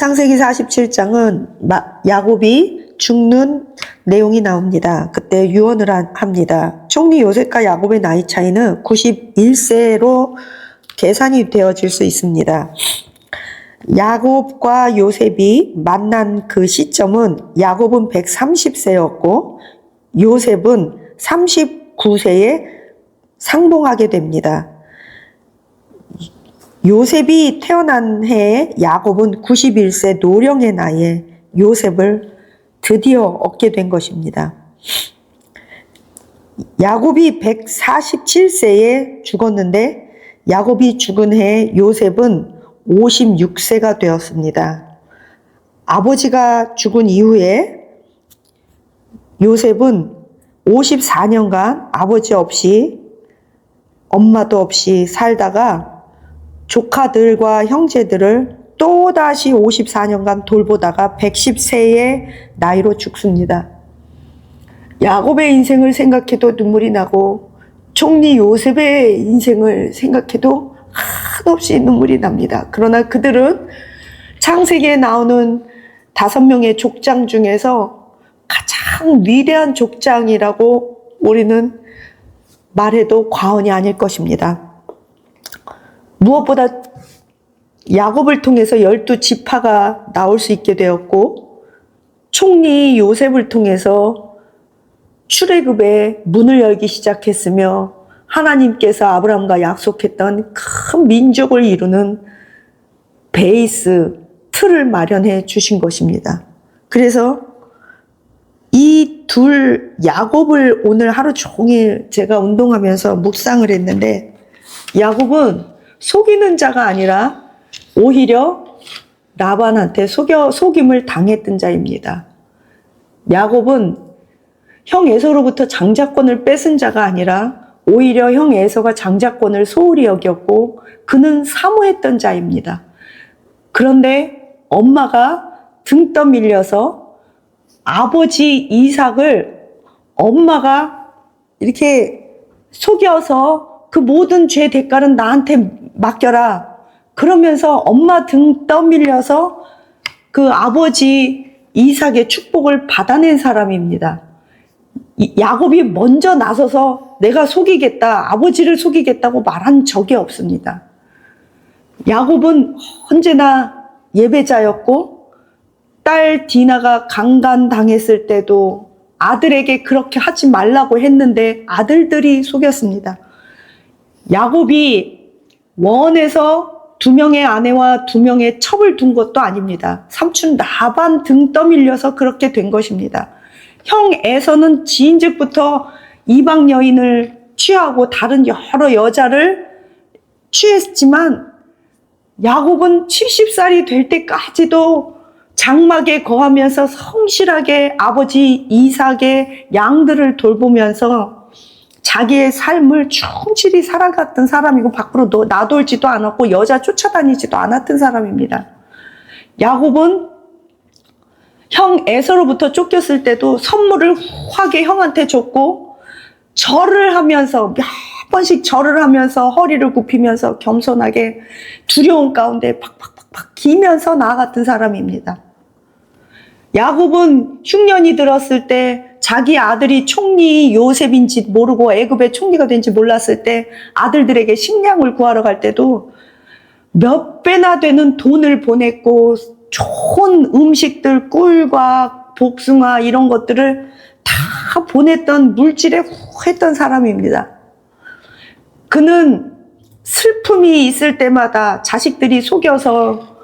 창세기 47장은 야곱이 죽는 내용이 나옵니다. 그때 유언을 합니다. 총리 요셉과 야곱의 나이 차이는 91세로 계산이 되어질 수 있습니다. 야곱과 요셉이 만난 그 시점은 야곱은 130세였고 요셉은 39세에 상봉하게 됩니다. 요셉이 태어난 해에 야곱은 91세 노령의 나이에 요셉을 드디어 얻게 된 것입니다. 야곱이 147세에 죽었는데 야곱이 죽은 해에 요셉은 56세가 되었습니다. 아버지가 죽은 이후에 요셉은 54년간 아버지 없이 엄마도 없이 살다가 조카들과 형제들을 또다시 54년간 돌보다가 110세의 나이로 죽습니다. 야곱의 인생을 생각해도 눈물이 나고 총리 요셉의 인생을 생각해도 한없이 눈물이 납니다. 그러나 그들은 창세기에 나오는 5명의 족장 중에서 가장 위대한 족장이라고 우리는 말해도 과언이 아닐 것입니다. 무엇보다 야곱을 통해서 12지파가 나올 수 있게 되었고 총리 요셉을 통해서 출애굽의 문을 열기 시작했으며 하나님께서 아브라함과 약속했던 큰 민족을 이루는 베이스, 틀을 마련해 주신 것입니다. 그래서 이 둘 야곱을 오늘 하루 종일 제가 운동하면서 묵상을 했는데 야곱은 속이는 자가 아니라 오히려 라반한테 속임을 당했던 자입니다. 야곱은 형 에서로부터 장자권을 뺏은 자가 아니라 오히려 형 에서가 장자권을 소홀히 여겼고 그는 사모했던 자입니다. 그런데 엄마가 등 떠밀려서 아버지 이삭을 엄마가 이렇게 속여서 그 모든 죄 대가는 나한테 맡겨라. 그러면서 엄마 등 떠밀려서 그 아버지 이삭의 축복을 받아낸 사람입니다. 야곱이 먼저 나서서 내가 속이겠다, 아버지를 속이겠다고 말한 적이 없습니다. 야곱은 언제나 예배자였고 딸 디나가 강간당했을 때도 아들에게 그렇게 하지 말라고 했는데 아들들이 속였습니다. 야곱이 원해서 2명의 아내와 2명의 첩을 둔 것도 아닙니다. 삼촌 라반 등 떠밀려서 그렇게 된 것입니다. 형 에서는 지인즉부터 이방 여인을 취하고 다른 여러 여자를 취했지만 야곱은 70살이 될 때까지도 장막에 거하면서 성실하게 아버지 이삭의 양들을 돌보면서 자기의 삶을 충실히 살아갔던 사람이고 밖으로 나돌지도 않았고 여자 쫓아다니지도 않았던 사람입니다. 야곱은 형 에서로부터 쫓겼을 때도 선물을 후하게 형한테 줬고 절을 하면서 몇 번씩 절을 하면서 허리를 굽히면서 겸손하게 두려움 가운데 팍팍팍팍 기면서 나아갔던 사람입니다. 야곱은 흉년이 들었을 때 자기 아들이 총리 요셉인지 모르고 애굽의 총리가 된지 몰랐을 때 아들들에게 식량을 구하러 갈 때도 몇 배나 되는 돈을 보냈고 좋은 음식들, 꿀과 복숭아 이런 것들을 다 보냈던 물질에 후했던 사람입니다. 그는 슬픔이 있을 때마다 자식들이 속여서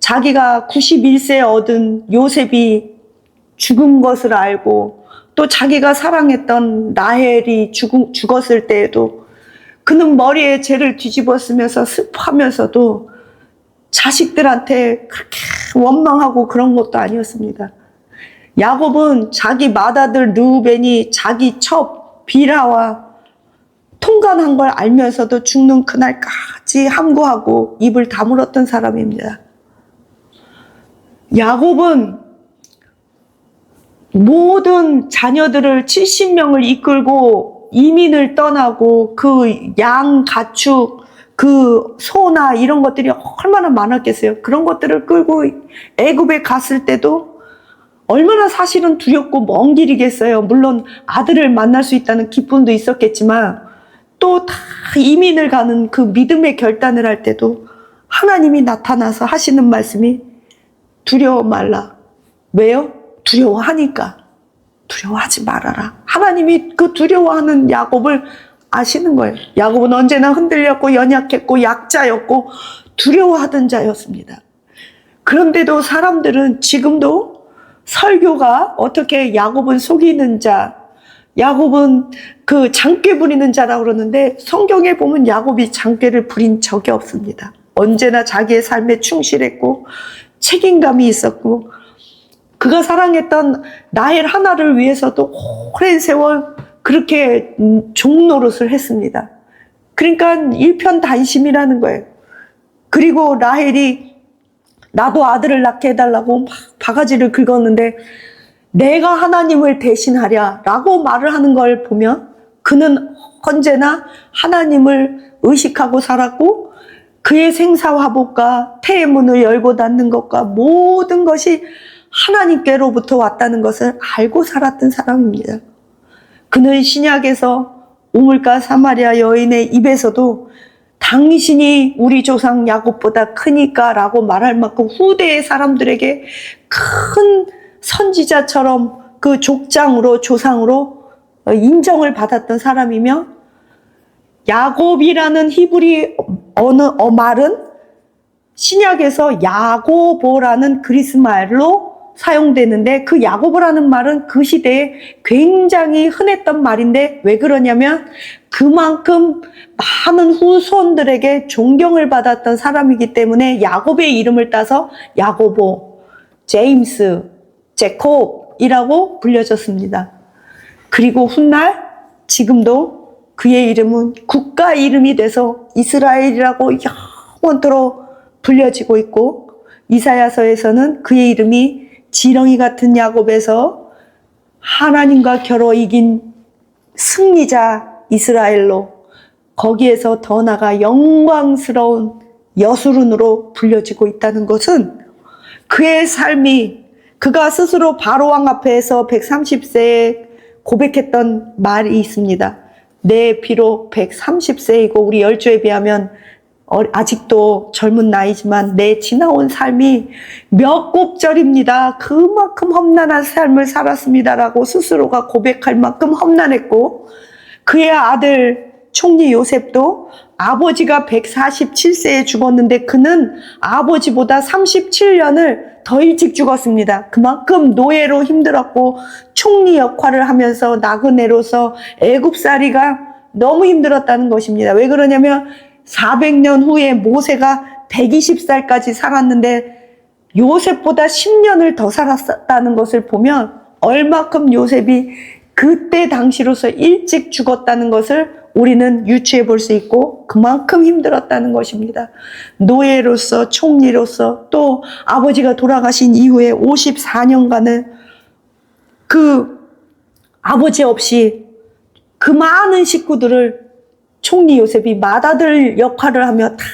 자기가 91세에 얻은 요셉이 죽은 것을 알고 또 자기가 사랑했던 라헬이 죽었을 때에도 그는 머리에 죄를 뒤집어 쓰면서 슬퍼하면서도 자식들한테 그렇게 원망하고 그런 것도 아니었습니다. 야곱은 자기 맏아들 르우벤이 자기 첩 빌하와 통간한 걸 알면서도 죽는 그날까지 함구하고 입을 다물었던 사람입니다. 야곱은 모든 자녀들을 70명을 이끌고 이민을 떠나고 그 양 가축 그 소나 이런 것들이 얼마나 많았겠어요. 그런 것들을 끌고 애굽에 갔을 때도 얼마나 사실은 두렵고 먼 길이겠어요. 물론 아들을 만날 수 있다는 기쁨도 있었겠지만 또 다 이민을 가는 그 믿음의 결단을 할 때도 하나님이 나타나서 하시는 말씀이 두려워 말라. 왜요? 두려워하니까. 두려워하지 말아라. 하나님이 그 두려워하는 야곱을 아시는 거예요. 야곱은 언제나 흔들렸고 연약했고 약자였고 두려워하던 자였습니다. 그런데도 사람들은 지금도 설교가 어떻게 야곱은 속이는 자, 야곱은 그 장꾀 부리는 자라고 그러는데 성경에 보면 야곱이 장꾀를 부린 적이 없습니다. 언제나 자기의 삶에 충실했고 책임감이 있었고 그가 사랑했던 라헬 하나를 위해서도 오랜 세월 그렇게 종노릇을 했습니다. 그러니까 일편단심이라는 거예요. 그리고 라헬이 나도 아들을 낳게 해달라고 막 바가지를 긁었는데 내가 하나님을 대신하랴 라고 말을 하는 걸 보면 그는 언제나 하나님을 의식하고 살았고 그의 생사화복과 태의 문을 열고 닫는 것과 모든 것이 하나님께로부터 왔다는 것을 알고 살았던 사람입니다. 그는 신약에서 우물가 사마리아 여인의 입에서도 당신이 우리 조상 야곱보다 크니까 라고 말할 만큼 후대의 사람들에게 큰 선지자처럼 그 족장으로 조상으로 인정을 받았던 사람이며 야곱이라는 히브리 말은 신약에서 야고보라는 그리스 말로 사용되는데 그 야고보라는 말은 그 시대에 굉장히 흔했던 말인데 왜 그러냐면 그만큼 많은 후손들에게 존경을 받았던 사람이기 때문에 야곱의 이름을 따서 야고보, 제임스, 제콥이라고 불려졌습니다. 그리고 훗날 지금도 그의 이름은 국가 이름이 돼서 이스라엘이라고 영원토록 불려지고 있고 이사야서에서는 그의 이름이 지렁이 같은 야곱에서 하나님과 겨뤄 이긴 승리자 이스라엘로 거기에서 더 나아가 영광스러운 여수룬으로 불려지고 있다는 것은 그의 삶이 그가 스스로 바로왕 앞에서 130세에 고백했던 말이 있습니다. 내 비록 130세이고 우리 열조에 비하면 아직도 젊은 나이지만 내 지나온 삶이 몇 곡절입니다. 그만큼 험난한 삶을 살았습니다라고 스스로가 고백할 만큼 험난했고 그의 아들 총리 요셉도 아버지가 147세에 죽었는데 그는 아버지보다 37년을 더 일찍 죽었습니다. 그만큼 노예로 힘들었고 총리 역할을 하면서 나그네로서 애굽살이가 너무 힘들었다는 것입니다. 왜 그러냐면 400년 후에 모세가 120살까지 살았는데 요셉보다 10년을 더 살았다는 것을 보면 얼마큼 요셉이 그때 당시로서 일찍 죽었다는 것을 우리는 유추해 볼 수 있고 그만큼 힘들었다는 것입니다. 노예로서 총리로서 또 아버지가 돌아가신 이후에 54년간은 그 아버지 없이 그 많은 식구들을 총리 요셉이 맏아들 역할을 하며 다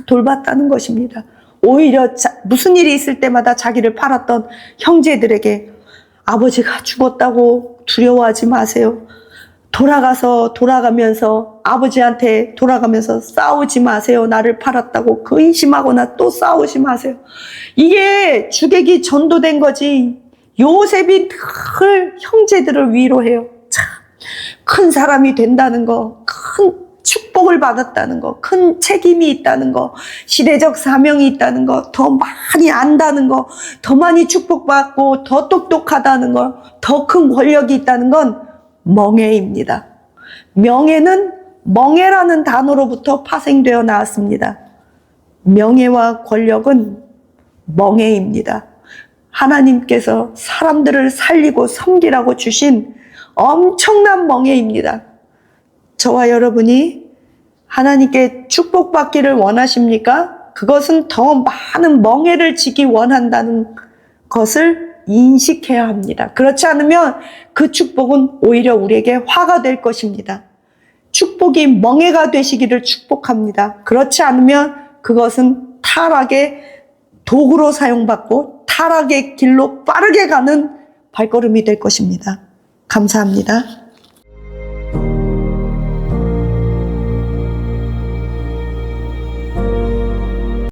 돌봤다는 것입니다. 오히려 무슨 일이 있을 때마다 자기를 팔았던 형제들에게 아버지가 죽었다고 두려워하지 마세요. 돌아가면서 아버지한테 돌아가면서 싸우지 마세요. 나를 팔았다고 근심하거나 또 싸우지 마세요. 이게 주객이 전도된 거지. 요셉이 늘 형제들을 위로해요. 참, 큰 사람이 된다는 거, 큰 축복을 받았다는 거, 큰 책임이 있다는 거, 시대적 사명이 있다는 거, 더 많이 안다는 거, 더 많이 축복받고 더 똑똑하다는 거, 더 큰 권력이 있다는 건 멍해입니다. 명예는 멍해라는 단어로부터 파생되어 나왔습니다. 명예와 권력은 멍해입니다. 하나님께서 사람들을 살리고 섬기라고 주신 엄청난 멍해입니다. 저와 여러분이 하나님께 축복받기를 원하십니까? 그것은 더 많은 멍해를 지기 원한다는 것을 인식해야 합니다. 그렇지 않으면 그 축복은 오히려 우리에게 화가 될 것입니다. 축복이 멍해가 되시기를 축복합니다. 그렇지 않으면 그것은 타락의 도구로 사용받고 타락의 길로 빠르게 가는 발걸음이 될 것입니다. 감사합니다.